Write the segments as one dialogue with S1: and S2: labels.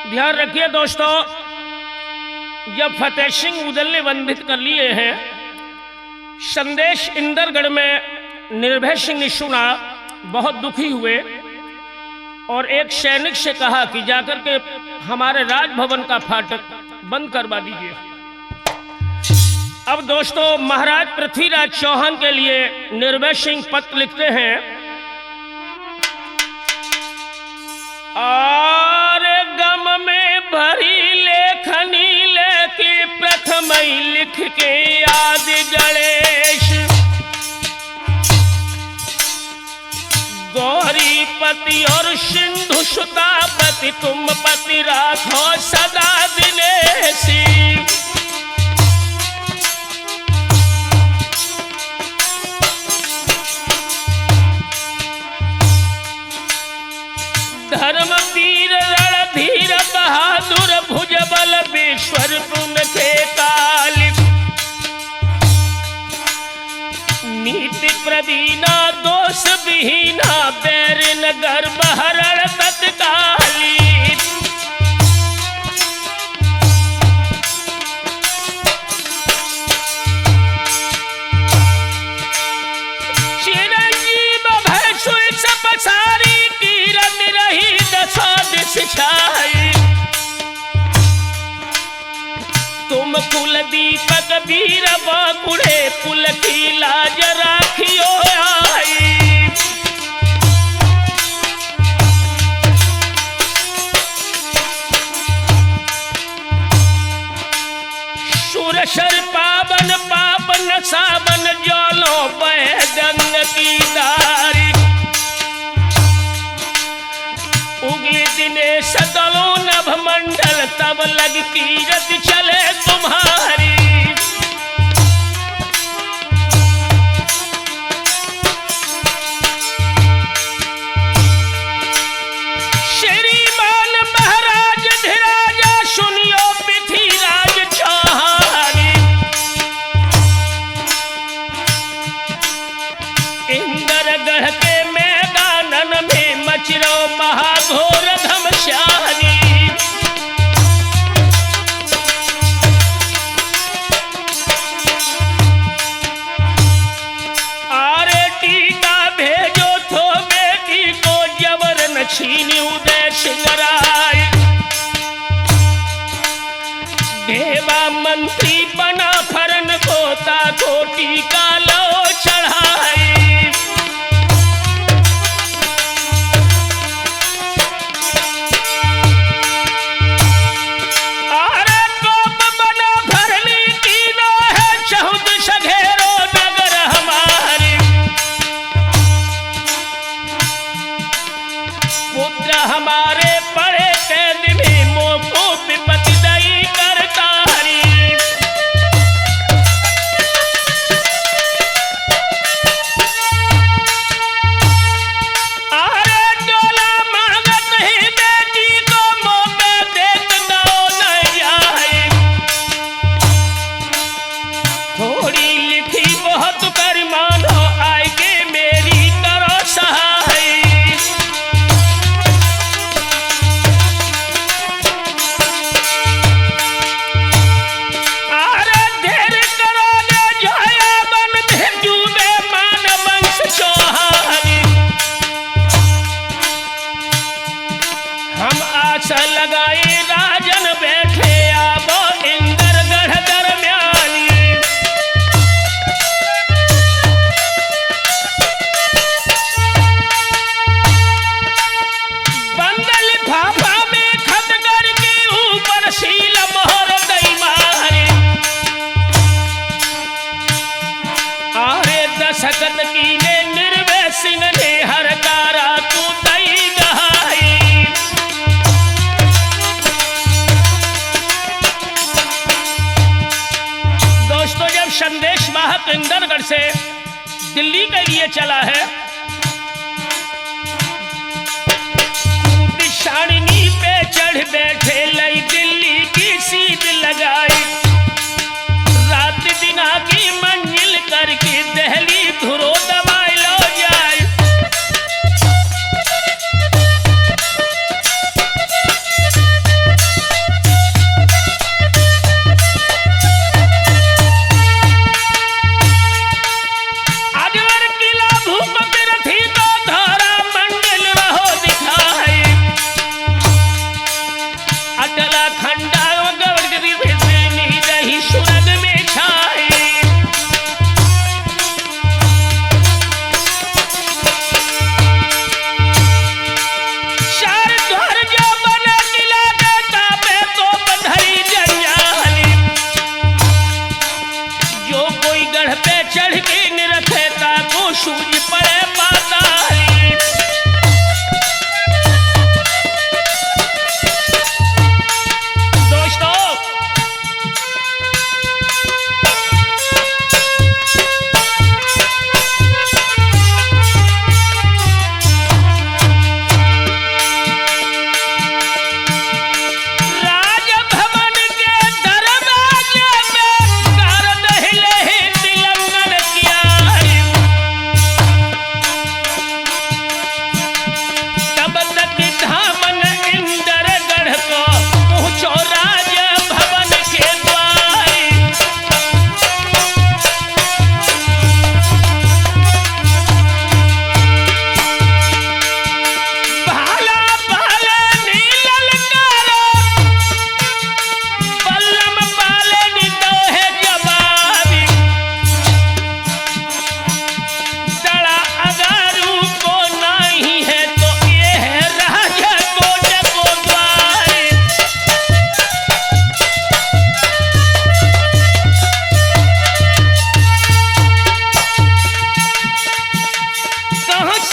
S1: ध्यान रखिए दोस्तों, जब फतेह सिंह उदल ने बंधित कर लिए हैं, संदेश इंदरगढ़ में निर्भय सिंह ने सुना, बहुत दुखी हुए और एक सैनिक से कहा कि जाकर के हमारे राजभवन का फाटक बंद करवा दीजिए। अब दोस्तों, महाराज पृथ्वीराज चौहान के लिए निर्भय सिंह पत्र लिखते हैं और गम में भरी लेखनी लेके प्रथम लिख के आदि गणेश गौरी पति और सिंधु सुता पति तुम पति राखो सदा दिनेशी। धर्मवीर रणधीर बहादुर भुजबल विश्वर पुन के काली नीति प्रवीणा दोष विहीना बैर नगर बहरण तत्काली। चिरंजीव भय सुई सपसारी कीरत रही सिखाई तुम कुल दीपक वीर बाकुड़े कुल की लाज राखियो आई। सुरसर पावन पावन सावन जोलो बह गंग की दारी उगली दिनेश दलो नभ मंडल तब लग कीरत चले तुम्हारी। श्रीमान महाराज धीराजा सुनियो पृथ्वीराज चौहानी इंदरगढ़ के मैदानन में मचरो महाघोर घमशानी। आरे टीका भेजो थो बेटी को जबर न छीनी उदय सिंह राय देवा मंत्री बना फरन कोता को टीका लो चढ़ाई। हमारे पड़े कैद में मोको विपत्ति दई करतारी। आरे डोला मांगत ही बेटी को मौका देख दो न जाए थोड़ी लिखी बहुत कर मानो आएगे मेरी करो सहाय। लगाए राजन बैठे आवो इंदरगढ़ दरम्यानी। बंदल फाफा में खतगर के ऊपर सील मोहर दई मारी। आरे दशकत की ने निर्भय सिंह ने हरकारा तू दई गहाई। संदेश वाहक इंदरगढ़ से दिल्ली के लिए चला है। शालिनी पे चढ़ बैठे लई दिल्ली की सीध लगाई रात दिना की मंजिल करके दहली धुरो दबाई लो जाए।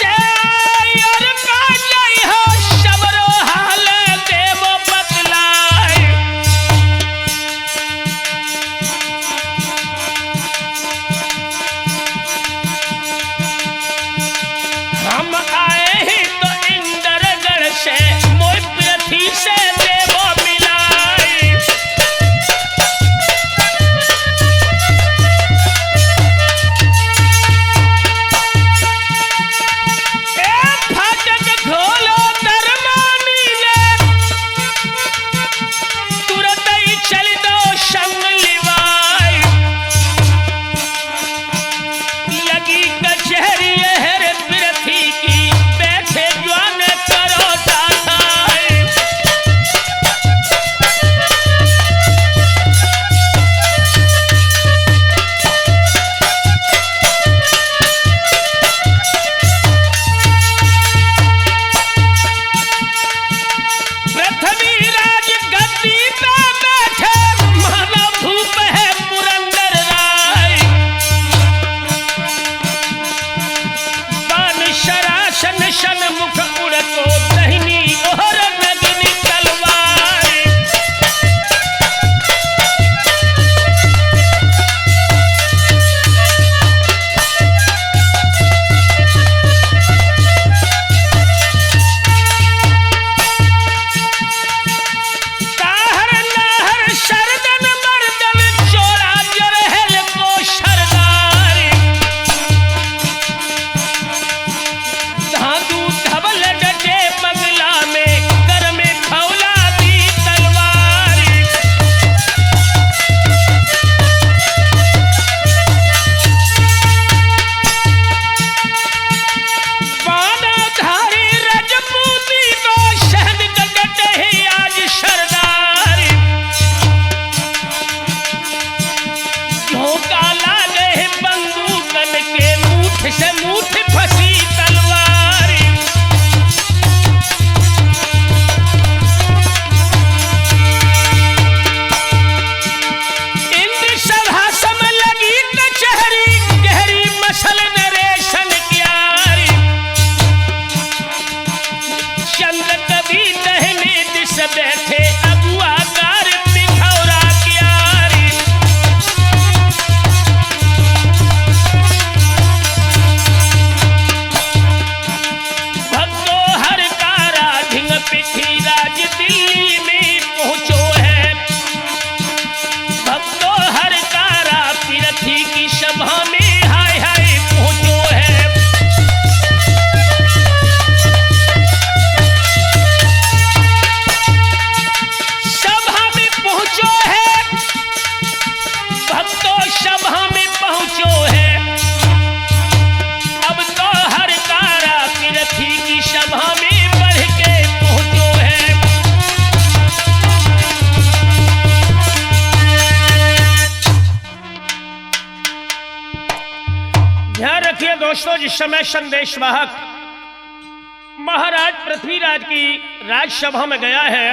S1: से और का जाई हो सबरो हाल देव बतलाए। हम आए ही तो इंद्रगढ़ से मोय पृथ्वी से देव मिलाए। फाटक खोलो दरमानी ने तुरंत ही चल दो संग लिवाए। लगी कचहरी हर पृथ्वी की बैठे ज्वान करो दाताए। पृथ्वी राज गद्दी पे बैठे मानव भूप है पुरंदर राय। बान शरासन सन्मुख उड़ को दहिनी ओर नगिनी तलवार। ताहर नाहर शरदन मर्दन चोरा जरहल को सरदार। धातु धवल डटे बंगला में कर में खौला दी तलवार। बाणाधारी रजपूती को शहद कटे ही आज सरदार। झोंका लागे है बंदूकन के मूठ से मूठ फंसी तलवार। इंद्र सभा सम लगी कचहरी गहरी मसल नरेशन क्यारी। चंद्र कवि दहने दिस बैठे अगुआ कार पिखौरा क्यारी। भक्तो हर कारा ढिंग पिठी राज दिल्ली में पहुंचो है। भक्तो हर कारा पृथ्वी की सभा में हाय हाय पहुंचो है। सभा में पहुंचो है। भक्तों सभा में पहुंचो है। अब तो हर कारा पृथ्वी की सभा में बढ़ के पहुंचो है। ध्यान रखिए दोस्तों, जिस समय संदेश वाहक महाराज पृथ्वीराज की राजसभा में गया है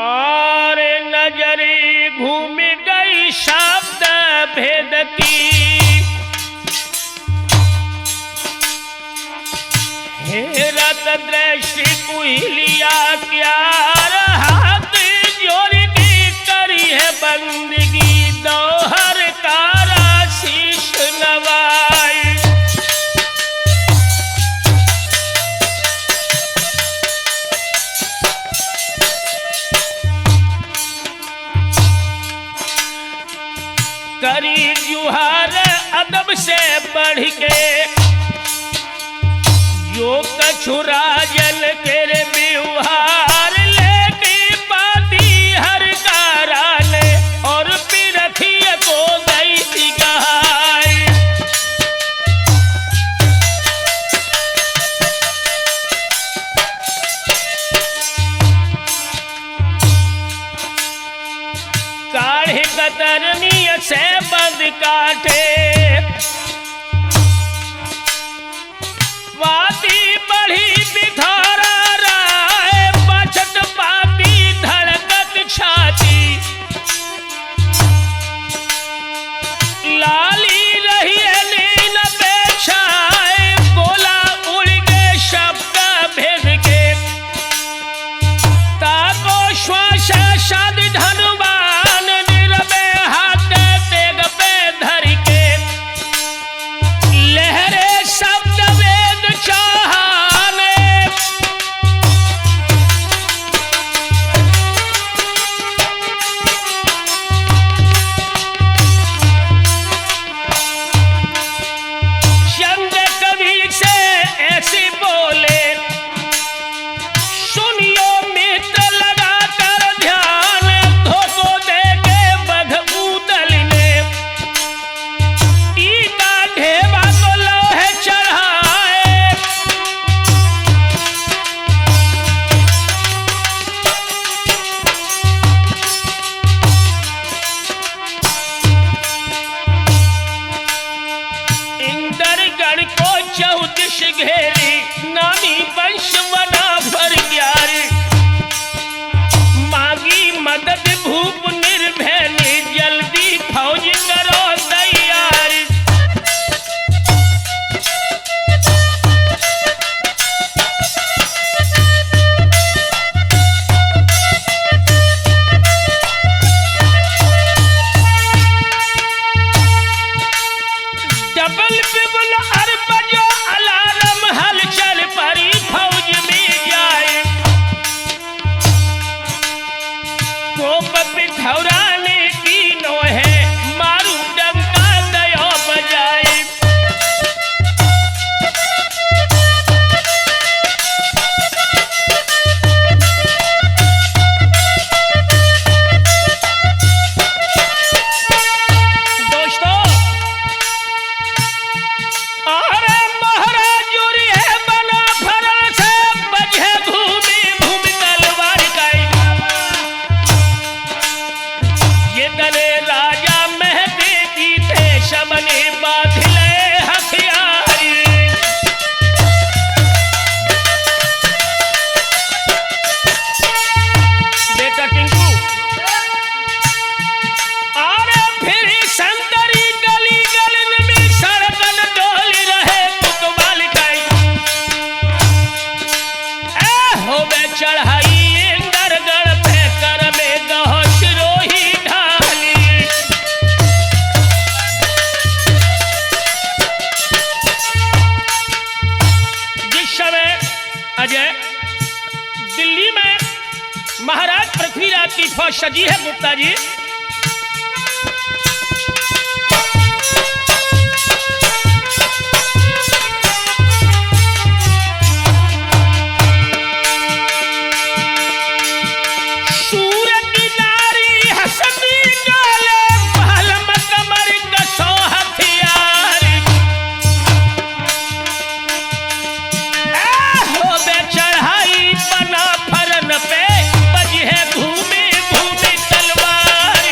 S1: और नजरी घूम गई शब्द भेद की। हेरत दृष्टि कुलिया क्या हाथ जोड़ की करी है बंदगी दोहर कारा शीश नवाई। करी जुहार अदब से बढ़ के जो कछु राजन के व्यवहार लेके पाती हर कारा ने और पृथ्वी को गई थी गहाई। काढ़े कतरनी से बंद काटे वादी बढ़ी धनुष घेरी नामी वंश बना भर ग्यारी मांगी मदद भूप निर्भय ने जल्दी फौज करो तैयारी डबल बिबुल अर बजो अलार्म हलचल परी फौज में जाए कोप पिथौराने तीनों है मारू डंका गयो बजाए दोस्तों अरे महाराज है बना फरा से बजे घूमी भूमि तलवार काई ये तने राजा महते जीते शबने बाधिले हथियारी बेटा टिंकू अरे फिर संतरी गली गलन में सड़कन डोली रहे कुतवाल काई ए हो बे चढ़ाई इंदरगढ़ पे कर में गहो सिरोही ढाली जिस समय अजय दिल्ली में महाराज पृथ्वीराज की फौज सजी है गुप्ता जी सूर की नारी हसती डाले पहलम कमर कसो हथियार हो बे चढ़ाई बना फरन पे बजे घूमे भूमि तलवार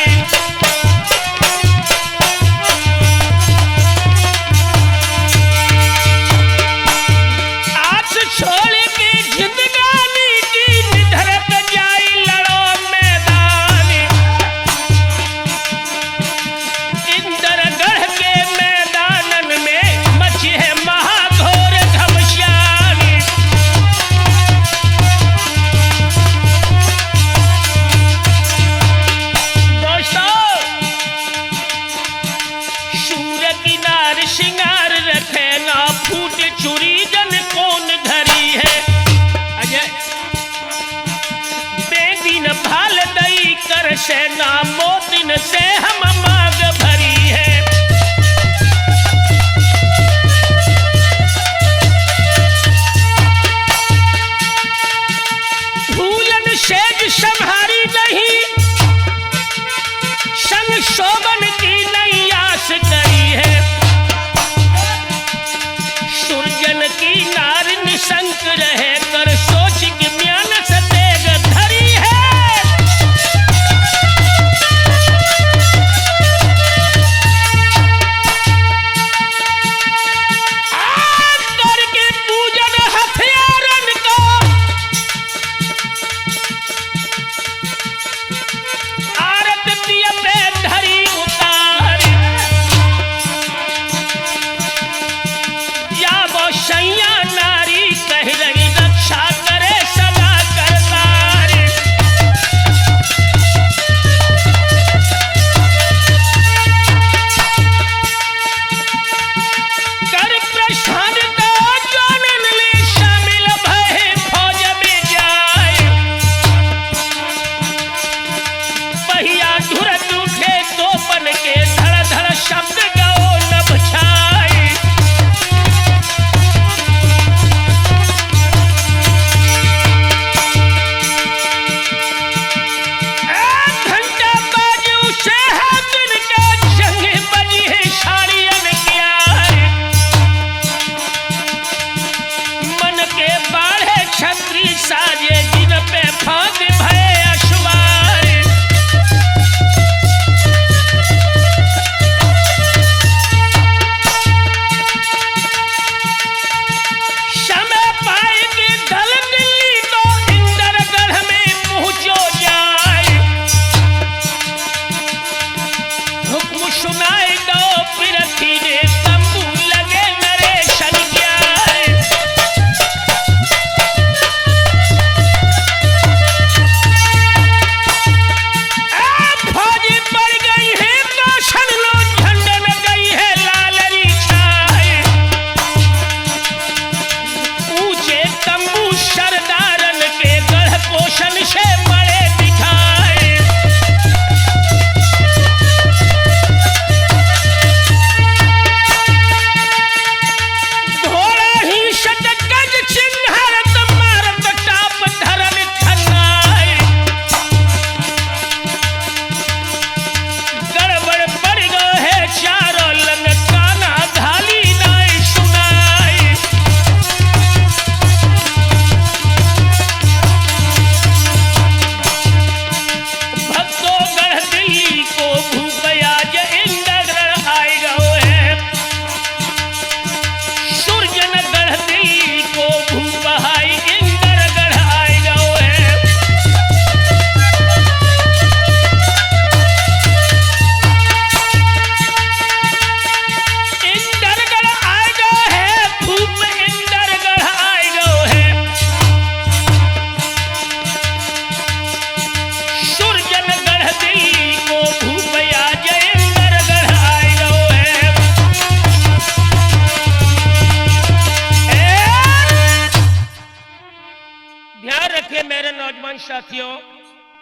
S1: साथियों,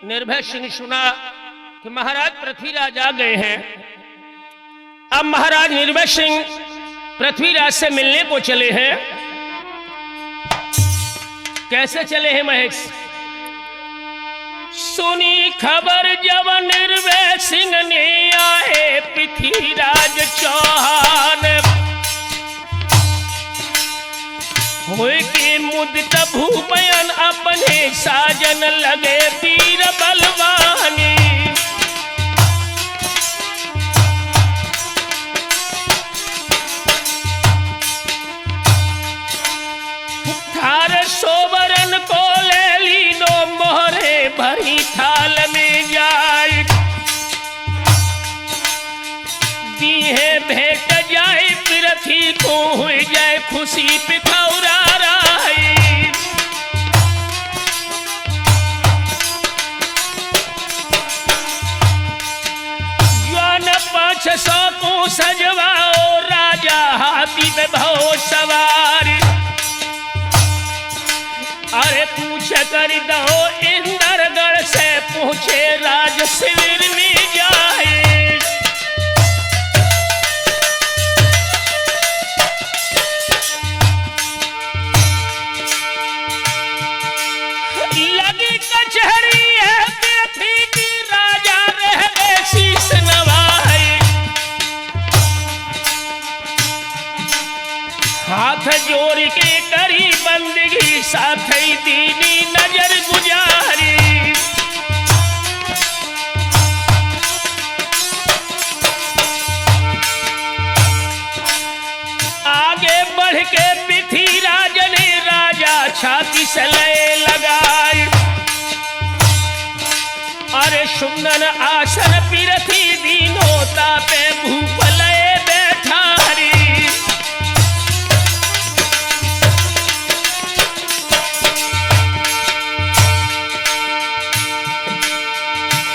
S1: निर्भय सिंह सुना कि महाराज पृथ्वीराज आ गए हैं। अब महाराज निर्भय सिंह पृथ्वीराज से मिलने को चले हैं। कैसे चले हैं महेश? सुनी खबर जब निर्भय सिंह ने आए पृथ्वीराज चौहान, हुए के मुदित भूपयन अपने साजन लगे वीर बलवानी। थार सोबरन को ले लीनो मोहरे भरी थाल में जाए, दीहे भेंट जाए पृथ्वी को हुई जाए खुशी पिथौरा राई। ज्ञान 500 को सजवाओ राजा हाथी पे भव सवारी। अरे पूछ कर दो इंद्रगढ़ से पूछे राज शिविर में जाए। लगी कचहरी है पृथ्वी की, राजा रह गए शीश नवाए। हाथ जोड़ के करी बंदगी, साथ ही दीनी नजर गुजारी। आगे बढ़ के पृथ्वीराज ने राजा छाती से लय लगाई। अरे सुंदर आसन पृथ्वी दीनों तापे भूप लय बैठारी।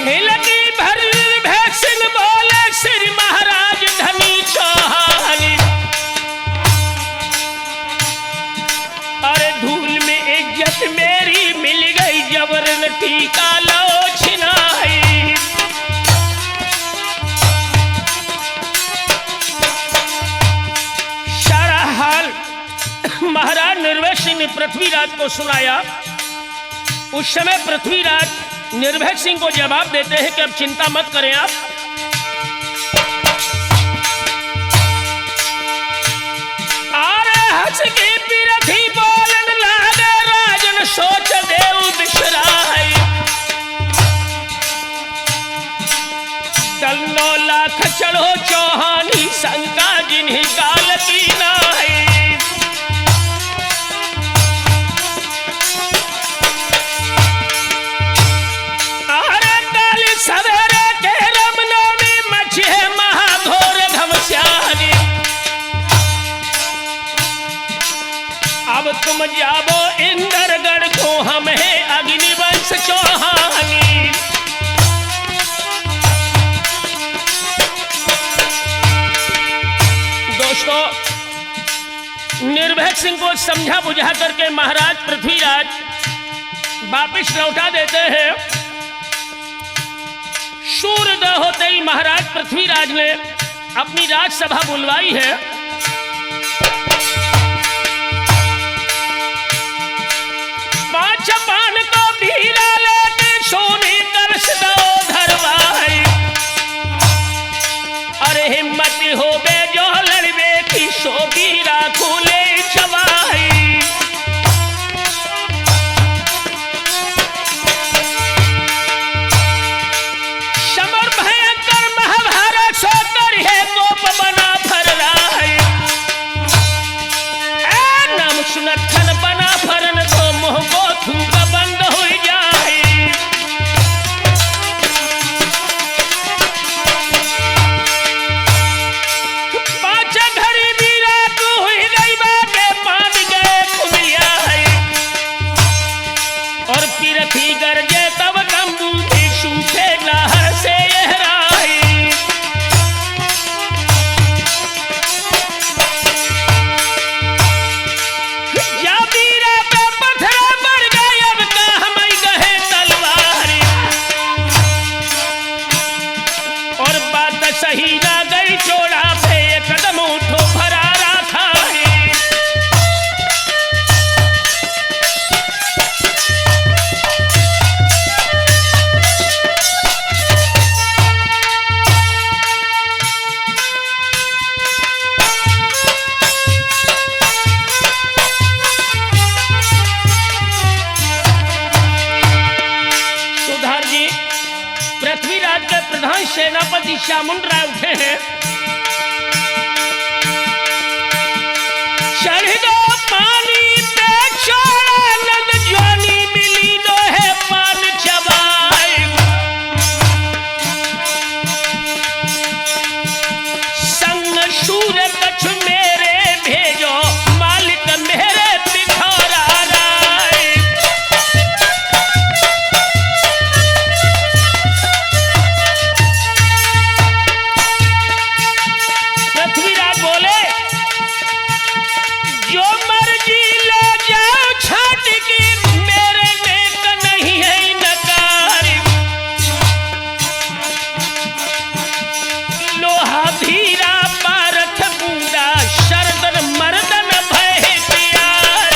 S1: हिलकी भर भैसिन बोले श्री महाराज धनी चौहानी। अरे धूल में इज्जत मेरी मिल गई, जबरन टीका लो छिनाई। सारा हाल महाराज निर्भय सिंह ने पृथ्वीराज को सुनाया। उस समय पृथ्वीराज निर्भय सिंह को जवाब देते हैं कि अब चिंता मत करें आप। आरे हंस के पृथ्वी बोलन लागे, राजन सोच देव बिसराई। 9 लाख चढ़ो चौहानी, शंका जिन्हीं काल की नाई। सवेरे के रामनवमी मची है महाघोर घमस्यानी। अब तुम जाबो इंद्रगढ़ को, हम है अग्निवंश चौहानी। दोस्तों, निर्भय सिंह को समझा बुझा करके महाराज पृथ्वीराज वापिस लौटा देते हैं। सूर्योदय होते ही महाराज पृथ्वीराज ने अपनी राजसभा बुलवाई है। पांच पान को भीरा लेके सोने करस दो धरवाई। अरे हिम्मत हो बे जो लड़वे की, सो बीरा खुले चवाई। समर भयंकर महाभारत सोकर है गोप बना भर रहा है। चामुंड राय उठे हैं। चढ़ गो पानी पे नंद ज्वानी मिली दो है पान चबाए। संग शूर कछ मेरे भेजो मालिक मेरे पिठौरा राय। पृथ्वीराज बोले जो मर्जी ले जाओ छाट की मेरे नेक नहीं है नकार। लोहा धीरा पारथ बूंदा शरदन मर्दन भय प्यार।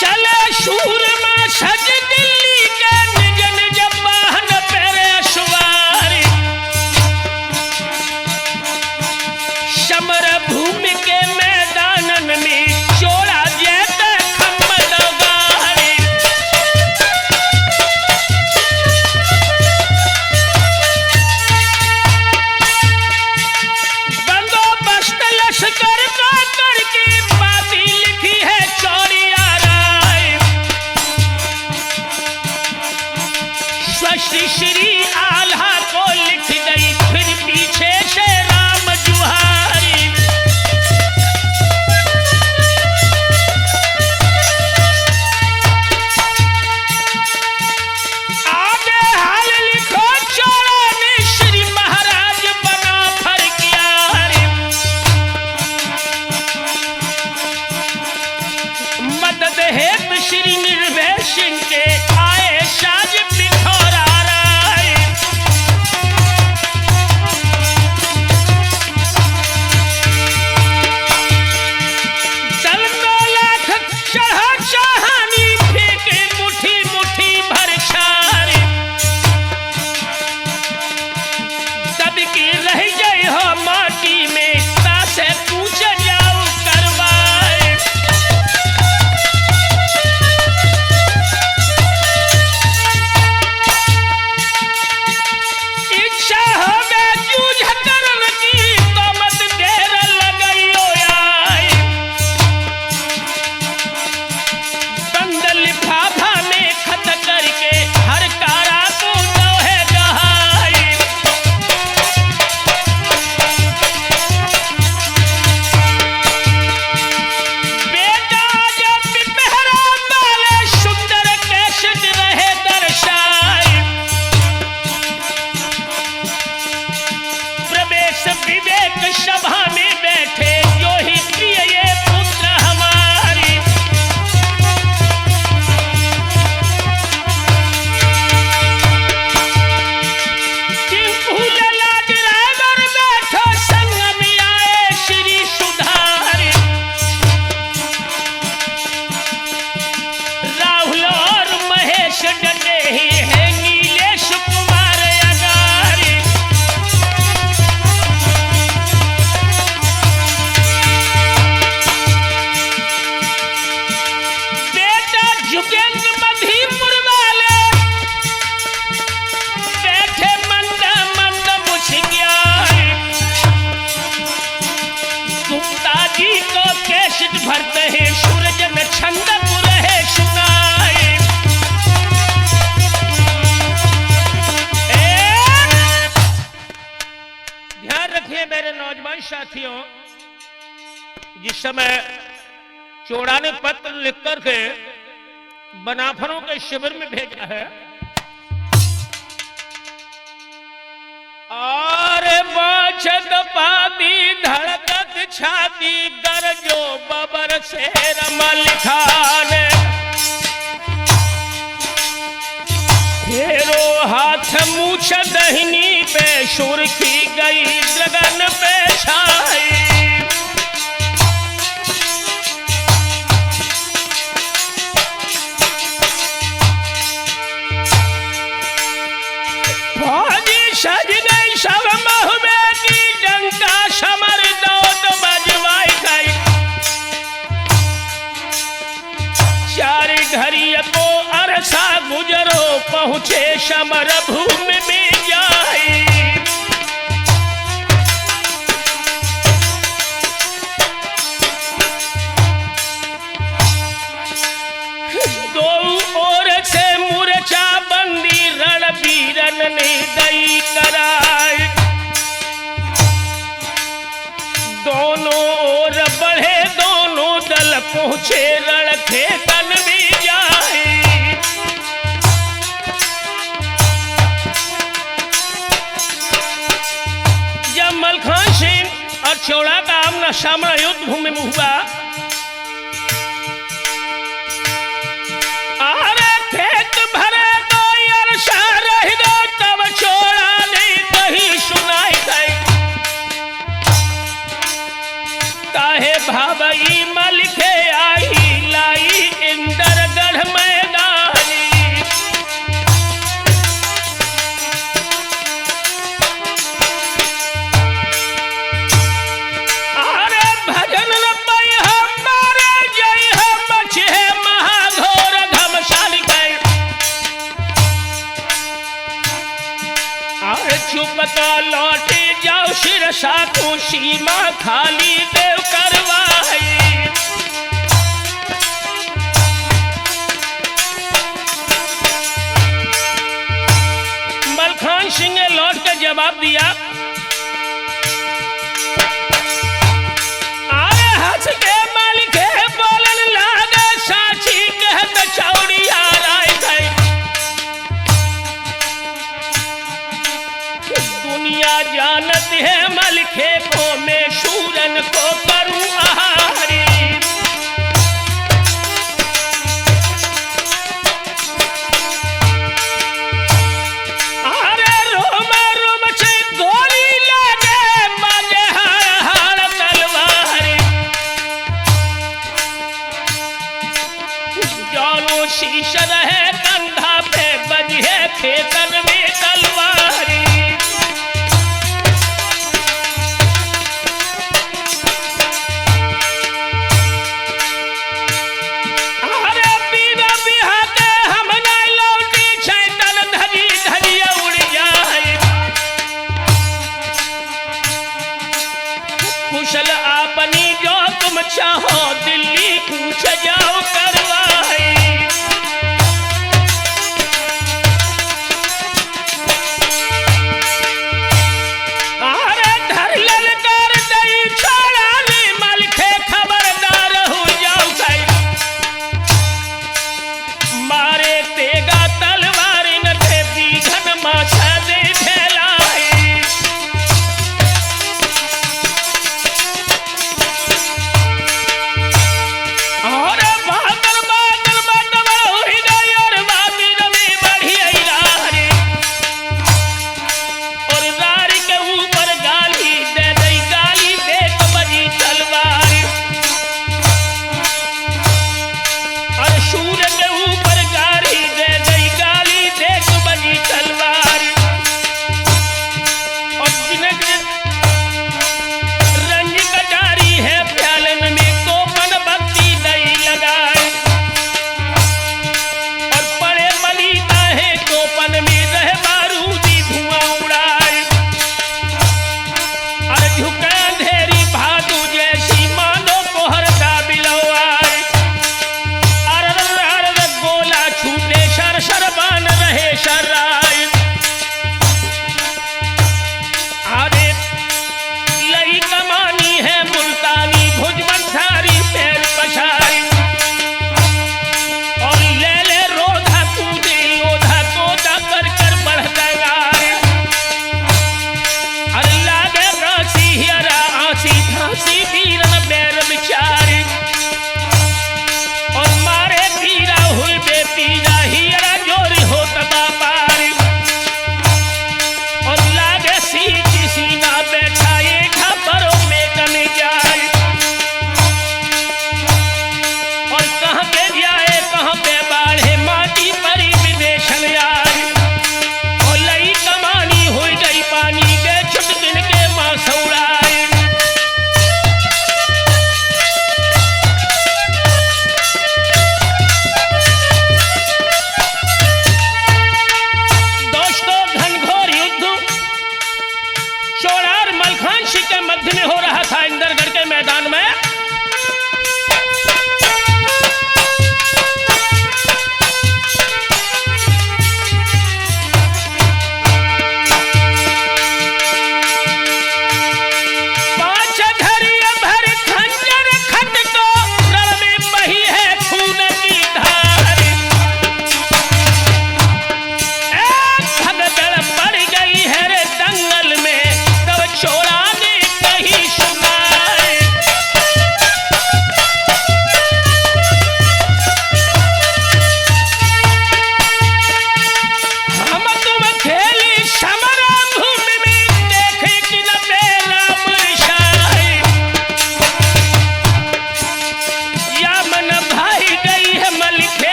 S1: चले शूर में सज दिल्ली के निज निज वाहन पेरे सवार। समर भूमि के मैदानन में चोड़ा जैते खम्मद गारी। बंदोबस्त लश्कर का करके पाती लिखी है चौड़िया राय। स्वस्ति श्री आल्हा को लिख गई फिर पीछे से राम जुहारी। आगे हाल लिखो चौड़ा ने श्री महाराज बना फर किया। मदद हेतु श्री निर्भय सिंह के आए साज पिठौरा राय। दल 9 लाख चढ़ा चाहानी फेंके मुट्ठी मुट्ठी भर छार। तब की रह गई हो माटी में तासे पूछ जाओ करवाए। इच्छा होवे जूझ करन की तो मत देर लगइयो आए। बंद लिफाफा में खत करके हर कारा को दो है गहाई। बेटा जब पिपहरा वाले सुंदर कैसेट रहे दर्शाई। प्रवेश विवेक सभा में बैठे जो ही प्रिय ये पुत्र हमारी। टिंकू लला ड्राइवर बैठो संग में आए श्री सुधारी। राहुल और महेश डटे ही है नीलेश कुमार अगारी। बेटा जुगेंद्र मधीपुर वाले बैठे मंद मंद मुझिया। गुप्ता जी को कैसेट भरते हैं सूरजन छंदपुर है सुनाए। ध्यान रखिए मेरे नौजवान साथियों, जिस समय चोड़ा ने पत्र लिख करके बनाफरों के शिविर में भेजा है। और बाछद पाती धड़कत छाती गरजो बबर से रमल खान। फेरो हाथ मूछ दहिनी पे सुर्खी गई गगन पे छाई। फौजी सज गई सब महुबे की डंका समर दौत बजवाई गई। पहुँचे समर भूमि में जाई। दो ओर से मूर्छा बंदी रणबीरन ने दई कराई। दोनों ओर बढ़े दोनों दल पहुँचे रण खेतन में जाए। जब मलखान सिंह और चौड़ा का आमना सामना युद्ध भूमि में हुआ, अरे खेत भरे तो अरसा रह गो, तब चौड़ा ने कही सुनाई गई। काहे भावई मलिके आई लाई इंदरगढ़ मैदानी। अरे भजन रपई हमारे जय हम बचे महाघोर घमसाली गए। अरे चुपता लौटे जाओ सिरसा को सीमा खाली देव करवाई। मलखान सिंह ने लौट कर जवाब दिया, अरे हंस के मालिक बोलन लागे, साची कहत चौड़िया राय गई। दुनिया जानत है मलिके को मैं शूरन को करूं आहारी। अरे रोम रोम से गोली लगे मारे हाड़ हाड़ तलवारी। जानो शीश रहे कंधा पे बजे खेतन में तलवारी।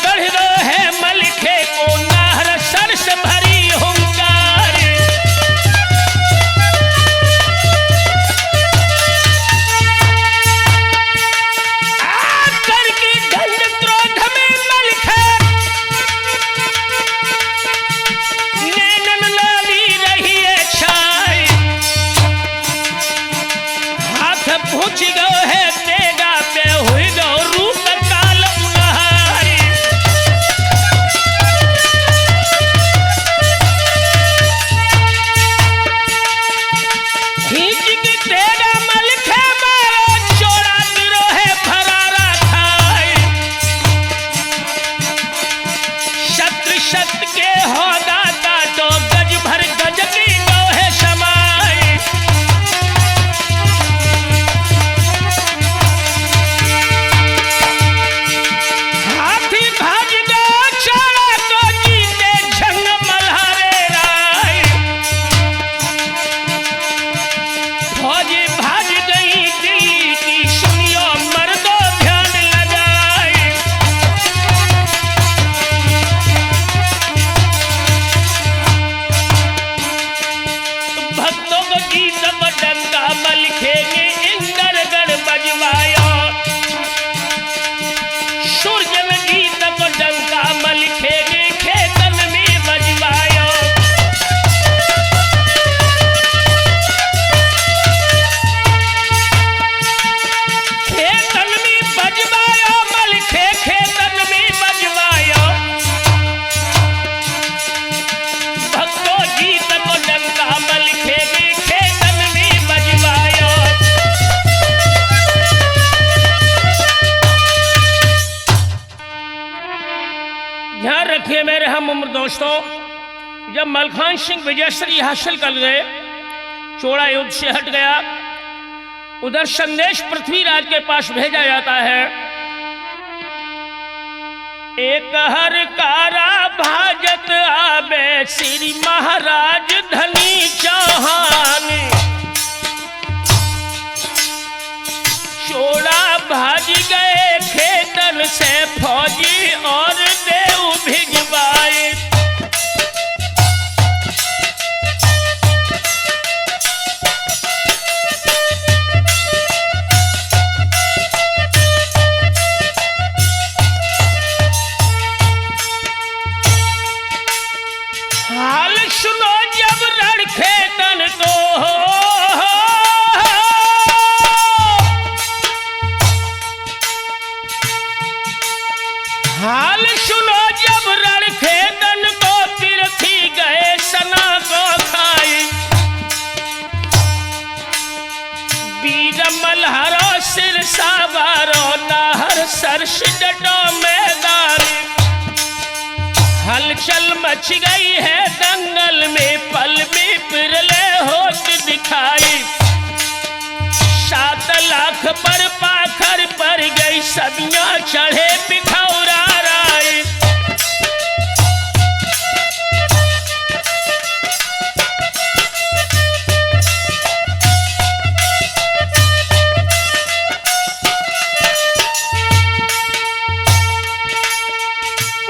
S1: बढ़ गो है मलखे को नाहर सर से भरी हुंकार। आकर की दंड क्रोध में मलखे नैनन लाली रही है छाई। हाथ पहुंच गो है तेगा पे हुई गो रूप काल उन्हारी। खींच की तेगा मलखे मारो चोरा दिरो है फरारा खाए। शत्रु शत के हो दाता तो गज भर गज की गो है समाई। हाथी भाज गो चोरा तो जीते झंग मल्हारे राय। फौजी भाज गई दिल्ली की सुनियो मर्दो ध्यान लगाए। भक्तों को गीत बडंगा मलखे ने इंदरगढ़ बजवाया। सूर्य में गीत को डंका मलखे ने खेतन में बजवाया। खेतन में बजवाया मलखे खेतन में बजवाया। भक्तों गीत को डंका मलखे ने खेतन में बजवाया। ध्यान रखिए मेरे हम उम्र दोस्तों, जब मलखान सिंह विजयश्री हासिल कर गए, चोड़ा युद्ध से हट गया, उधर संदेश पृथ्वीराज के पास भेजा जाता है। एक हर कारा भाजत आबे श्री महाराज धनी चौहान। चोड़ा भाज गए खेतन से फौजी और देव भिजवाए। हाल सुनो जब रण खेतन को हाल सुनो जब रण खेतन को पृथ्वी गए सना को खाए। वीर मल्हारो सिर सावारो नाहर सरस डटो मैदान। हलचल मच गई है दंगल में पल में पिरले होत दिखाई। 7 लाख पर पाखर पर गई सदियां चढ़े पिखौरा राय।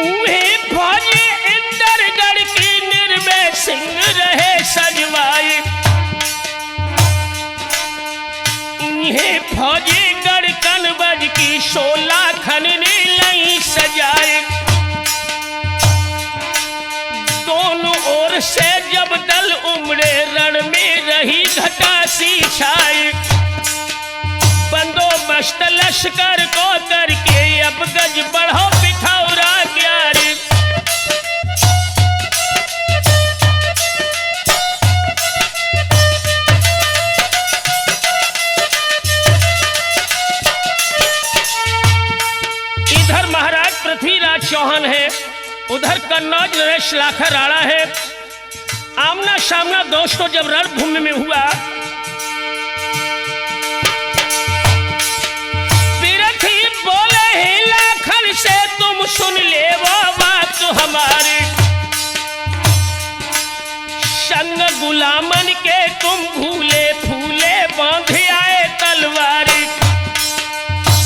S1: उन्हें फौजी इंदरगढ़ की निर्भय सिंह रहे सजवाए। इन्हें फौजी गढ़ कनबज की 16 खनने लई सजाए। दोनों ओर से जब दल उमड़े रण में रही घटा सी छाई। बंदोबस्त लश्कर को करके अब गज बढ़ो पिठौरा ग्यारी। इधर महाराज पृथ्वीराज चौहान है, उधर कन्नौज नरेश लाखा राणा है। आमना सामना दोस्तों जब रणभूमि में हुआ, पृथ्वी बोले ही लाखन से तुम सुन ले वो बात हमारी। संग गुलामन के तुम भूले फूले बांधे आए तलवारी।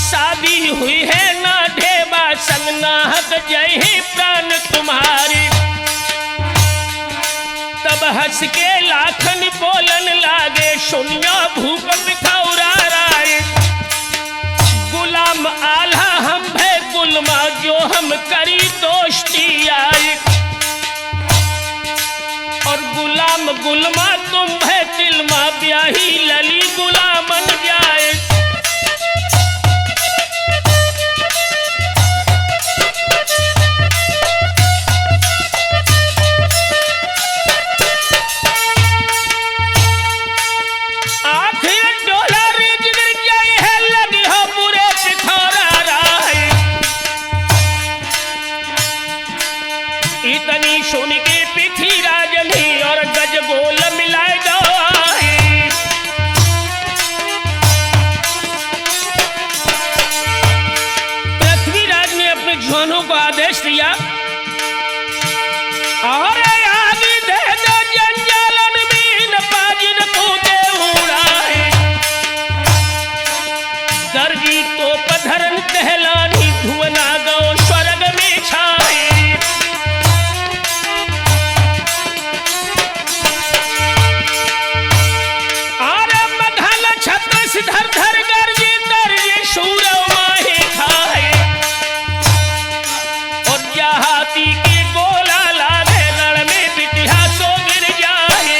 S1: शादी हुई है ना ढेबा संग नाहक जय ही प्राण तुम्हारी। तब हंस के लाखन बोलन लागे, सुनिया भूप बिखौरा राय। गुलाम आला हम भय गुलमा, जो हम करी दोस्ती आई। और गुलाम गुलमा तुम भय तिलमा, ब्याही लली गुलामन जाए। इतनी सुन के पृथ्वीराज ने और गज गोल मिलाए जाए। पृथ्वीराज ने अपने जवानों को आदेश दिया, और आगे दे दो जंजालन में न पाजिन कूदे उड़ाए। दर्जी तो पधरन दहलानी, धुवना गो स्वर्ग में छाए। धर धर गर्जे गर्जे शूरव माहे खाए। और जहाती के गोला लागे, रण में बिटिया सो गिर जाए।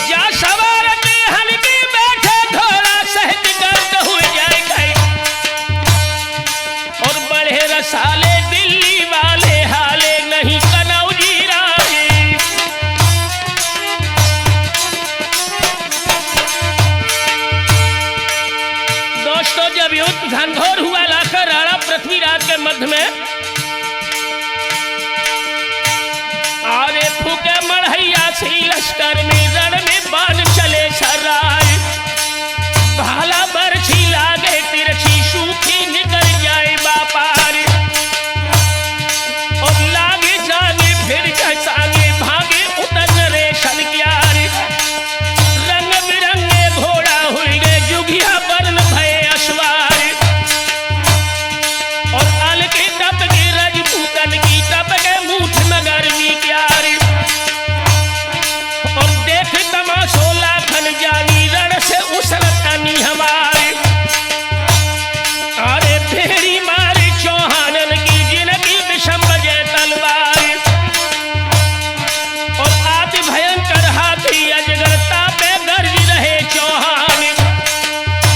S1: जा सवार के हल्के बैठे घोड़ा, सहज गर्द हो जाए गए। और बड़े रसाले दिल्ली वाले, हाले नहीं कनौजी घनघोर हुआ। लाकर राणा पृथ्वीराज के मध्य में आरे फूके मढ़ैया से लश्कर में, रण में बाण चले सर्राय। भाला बरछी लागे तिरछी, सूखी निकल जाए बापार। और लागे जाने फिर जैसागे, भागे उतन रेशम क्यार। रंग बिरंगे घोड़ा हुई गए, जुगिया बरन भय अश्वार। और अल के टप के रजपूतन की, टप के मूठ मगर की प्यारी। और देख तमाशो लाखन जानी, रण से उसरत अनी हमारी। अरे फेरी मारी चौहानन की, जिनकी विषम बजे तलवार। और आति भयंकर हाथी अजगर, तापे गर्ज रहे चौहान।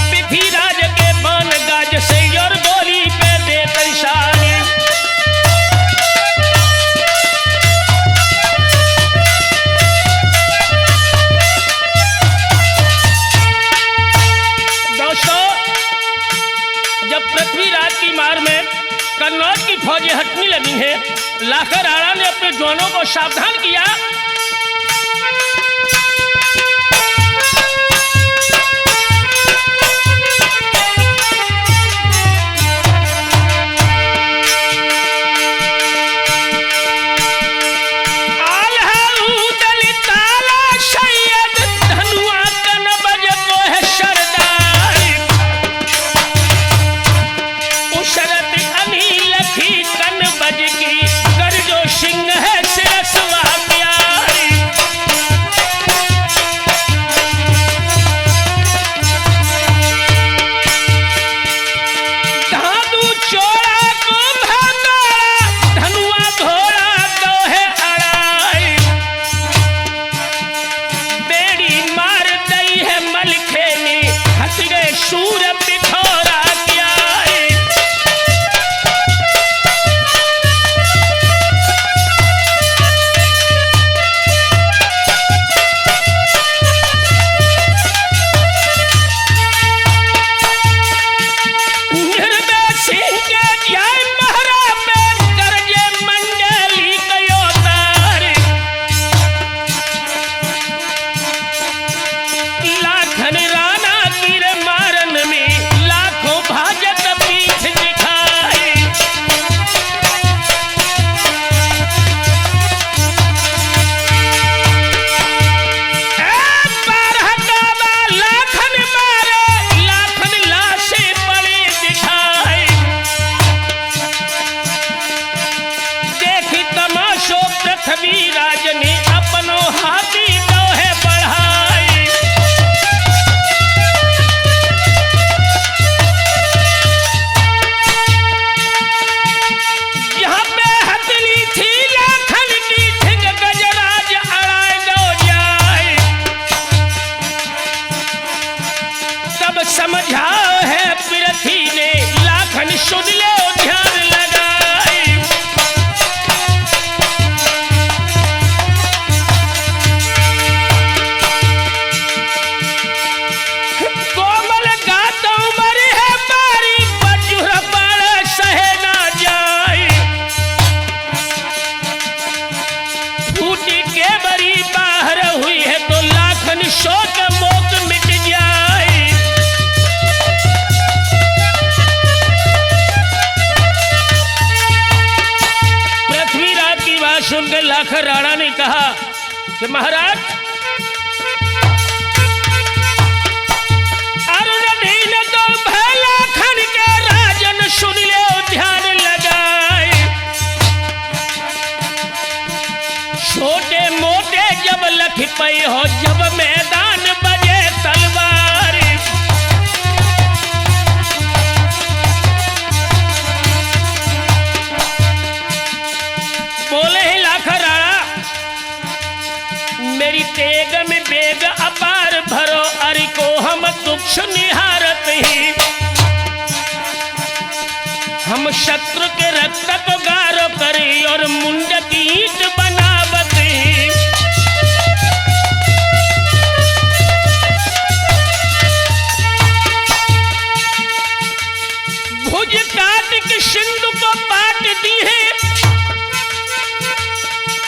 S1: पृथ्वीराज के बाण गाज से, और गोली पे दे निशान। दोस्तों, जब पृथ्वीराज की मार में कन्नौज की फौजें हटने लगी हैं, लाकर राणा ने अपने जवानों को सावधान किया। सिंह है सिरसवा प्यारी। धन राणा गिर मारन में लाखन राणा ने कहा कि महाराज अरुणधीन तो भय लाखन के राजन सुन ले ध्यान लगाए। छोटे मोटे जब लख पई हो जब मैदान बजे तलवार। बोले ही लाखन राणा मेरी तेग में बेग अपार भरो अरि को हम दुख निहारत ही। हम शत्रु के रक्त को गारो करी और मुंड की ईंट बनावत ही। भुज काट के सिंधु को पाट दी है।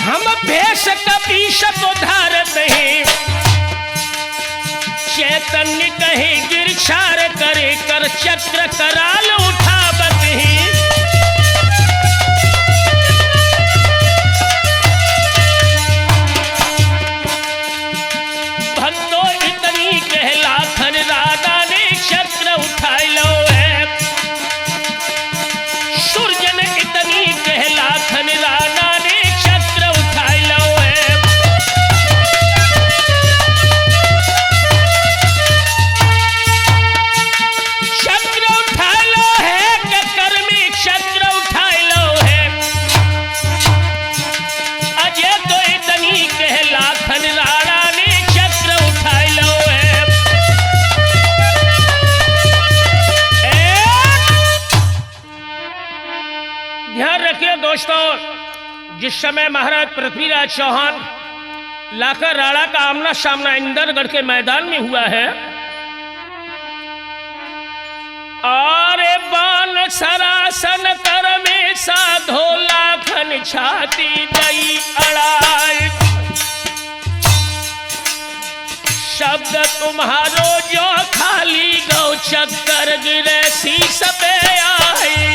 S1: हम भेष कपीश को धारत हैं। चैतन्य कहे गिरछार करे कर चक्र कराल उठावत हैं। भक्तों इतनी कह लाखन राणा ने चक्र उठाई लो है। सूर्य ने इतनी कह लाखन राणा ने चक्र उठाई लो है। चक्र उठाई लो है कि कर्मी चक्र उठाई लो है। अजय तो इतनी कह लाखन राणा ने चक्र उठाई लो है। ध्यान रखिए दोस्तों, जिस समय महाराज पृथ्वीराज चौहान लाखन राणा का आमना सामना इंदरगढ़ के मैदान में हुआ है। अरे बान सरासन कर में साधो लाखन छाती दई अड़ाई। शब्द तुम्हारो जो खाली गौ चक्कर गिरे शीस पे आई।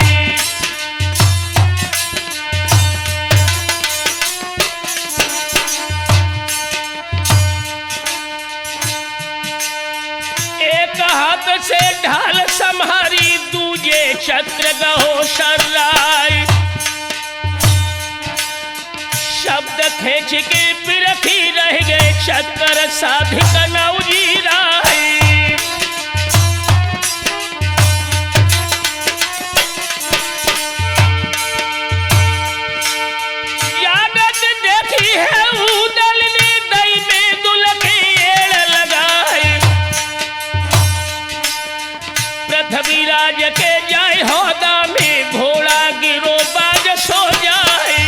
S1: एक हाथ से ढाल संहारी दूजे चक्र गहो सर्राई। शब्द खींच के बिरखी रह गए चक्कर साधिक नवजीराई। यादत देखी है उदल ने दई में दुल के एड़ लगाए। पृथ्वीराज के जाय होदा में घोड़ा गिरो बाज सो जाए।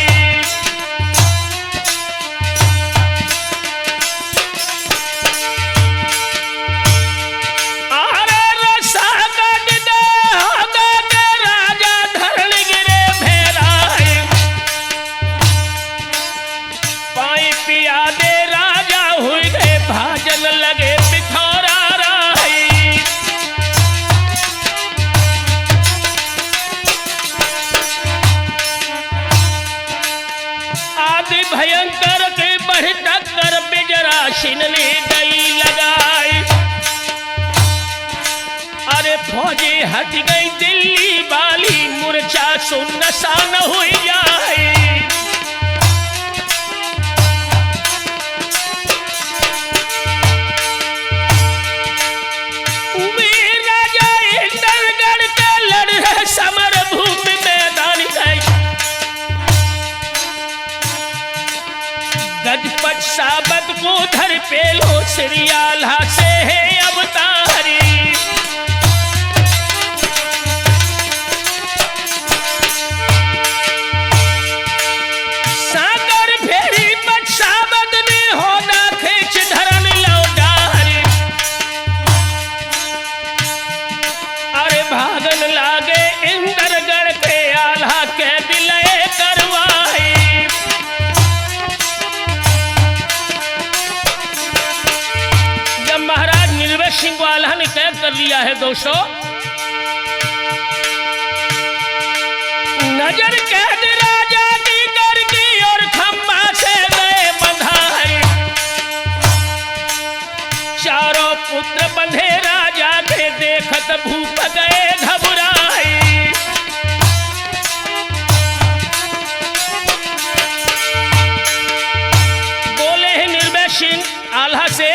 S1: अरे रसा गड दे होदा के राजा धरण गिरे भेराए। पाई पिया दे राजा हुई गए भाजन लगे पिथौरा राई। आदि भयंकर के बढ़ टक्कर बिजराशिन ने दई लगाई। अरे फौजी हट गई दिल्ली वाली मूर्छा सुन्न सान हुई जाए। वीर राजा इंदरगढ़ के लड़ रहे समर भूमि मैदान गए। गजपत साबत को धर पेलो श्रियाला से है अवतारी। सागर फेरी पट साबत ने होना खींच धरन लौटारी। अरे भागन लागे इंदरगढ़ के आल्हा के दिले करवाई। महाराज निर्भय सिंह को आल्हा ने कैद कर लिया है दोस्तों। नजर कैद राजा की कर की और खंबा चारों पुत्र बंधे राजा के, देखत भूप गए घबराए। बोले हैं निर्भय सिंह आल्हा से,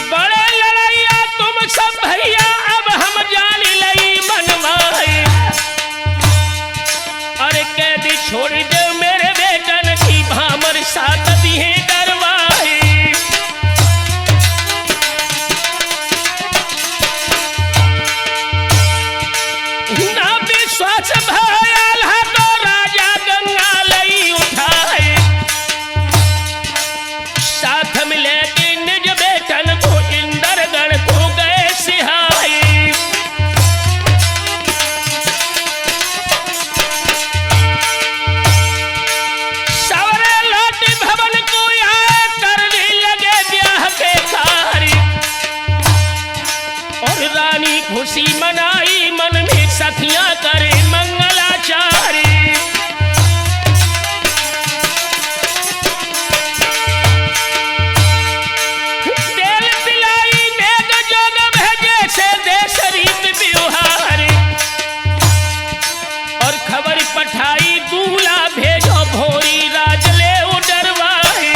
S1: बड़े लड़ैया तुम सब भैया, अब हम जान लई मनवाए। अरे कैदी छोड़ दे मेरे बेटन की, भामर साथ दिए डरवाए। ना विश्वास भयल है तो राजा गंगा लई उठाए, साथ मिले कि निज बेटन को इंद्रगण को गए सिहाए। सवरे लौट भवन को आए, करने लगे ब्याह के कार्य। और रानी खुशी मनाई, मन में सखियां करे मंगलाचारी। तेल पिलाई मेघ जोग भेजे से देश रीत व्यवहार। और खबर पठाई दूल्हा भेजो भोरी, राज ले उडरवाए।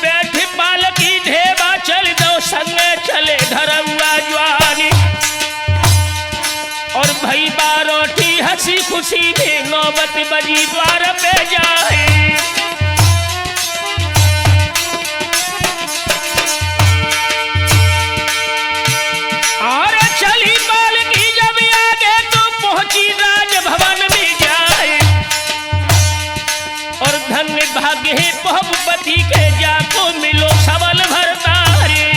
S1: बैठ पालकी ढेबा चल दो, संगे चले धरौआ ज्वानी। और भई बारोटी हंसी खुशी में, नौबत बजी द्वार पे जाए। और चली पालकी जब आगे तो पहुंची राज भवन में जाए। और धन्य भाग्य है बहुपति के, जाको मिलो सबल भरतारे।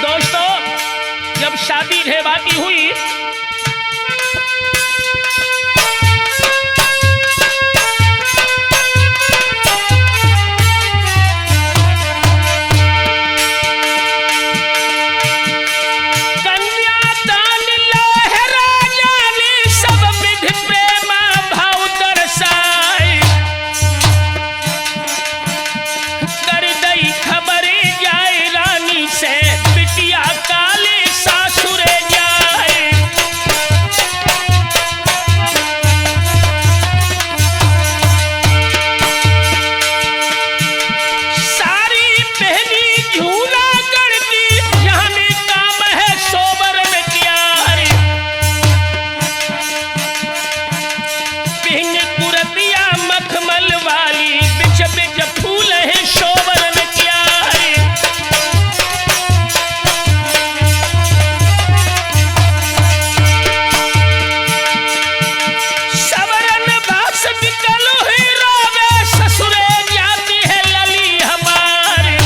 S1: दोस्तों, जब शादी ढेबा की हुई, कन्यादान लहे राजा ने, सब विधि प्रेमा भाव दर्शाए। कर दई खबरे जाए रानी से, बिटिया काले सासुरे जाए। सारी पहनी झूला गढ़ती, जाने काम है सोबरन क्यारी। पिंग कुरतिया मखमल वाली, बिच बिच फूल है शोभरन क्यारी। सवरन बास निकल हुई रोवे, ससुरे जाती है लली हमारी।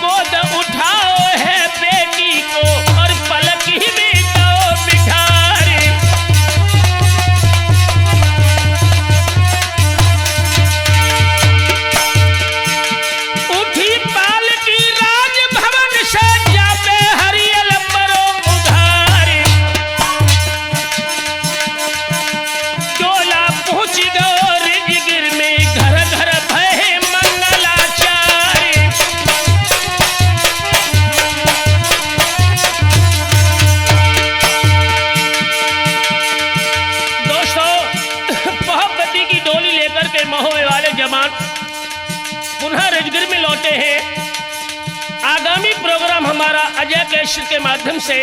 S1: गोद उठाओ है बेटी को, और पलक ही में दो बिठारी। उठी पालकी राज भवन से, जाते हरियल परो उधारी। डोला पहुंच गो रिजगिर में, घर घर भय मंगलाचारी। दोस्तों, बहुपति की डोली लेकर के महोबे वाले जवान पुनः रिजगिर में लौटे हैं। आगामी प्रोग्राम हमारा अजय केसरी के माध्यम से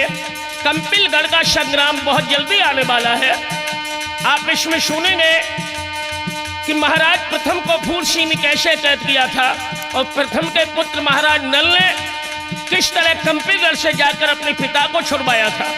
S1: कंपिलगढ़ का संग्राम बहुत जल्दी आने वाला है। आप इसमें सुनेंगे कि महाराज प्रथम को फूल सिंह ने कैसे कैद किया था, और प्रथम के पुत्र महाराज नल ने किस तरह कंपिलगढ़ से जाकर अपने पिता को छुड़वाया था।